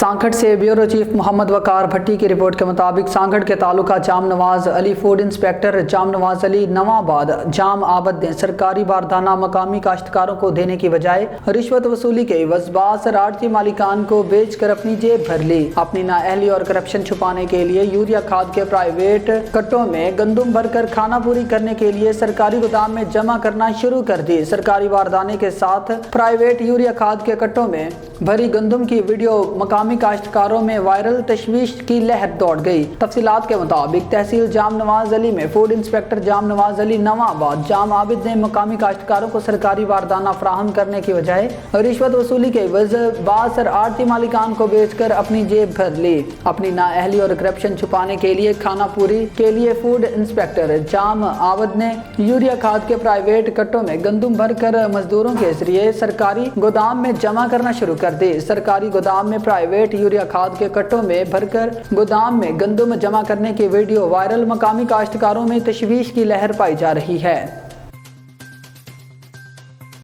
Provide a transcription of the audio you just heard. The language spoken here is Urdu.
سانکھڑ سے بیورو چیف محمد وقار بھٹی کی رپورٹ کے مطابق سانکھڑ کے تعلقہ جام نواز علی فوڈ انسپیکٹر جام نواز علی نواں آباد جام آبد نے سرکاری باردانہ مقامی کاشتکاروں کو دینے کی بجائے رشوت وصولی کے عوض باثر آڑتی مالکان کو بیچ کر اپنی جیب بھر لی۔ اپنی نااہلی اور کرپشن چھپانے کے لیے یوریا کھاد کے پرائیویٹ کٹوں میں گندم بھر کر کھانا پوری کرنے کے لیے سرکاری گودام میں جمع کرنا شروع کر دی۔ سرکاری باردانے کے ساتھ پرائیویٹ یوریا کھاد کے کٹوں میں بھری گندم کی ویڈیو مقامی کاشتکاروں میں وائرل، تشویش کی لہر دوڑ گئی۔ تفصیلات کے مطابق تحصیل جام نواز علی میں فوڈ انسپیکٹر جام نواز علی نواں آباد جام عابد نے مقامی کاشتکاروں کو سرکاری باردانہ فراہم کرنے کی بجائے رشوت وصولی کے عوض باثر آڑتی مالکان کو بیچ کر اپنی جیب بھر لی۔ اپنی نااہلی اور کرپشن چھپانے کے لیے کھانا پوری کے لیے فوڈ انسپیکٹر جام عابد نے یوریا کھاد کے پرائیویٹ کٹوں میں گندم بھر کر مزدوروں کے ذریعے سرکاری گودام میں جمع کرنا شروع کر دی۔ سرکاری گودام میں پرائیویٹ یوریا کھاد کے کٹوں میں بھر کر گودام میں گندم جمع کرنے کی ویڈیو وائرل، مقامی کاشتکاروں میں تشویش کی لہر پائی جا رہی ہے۔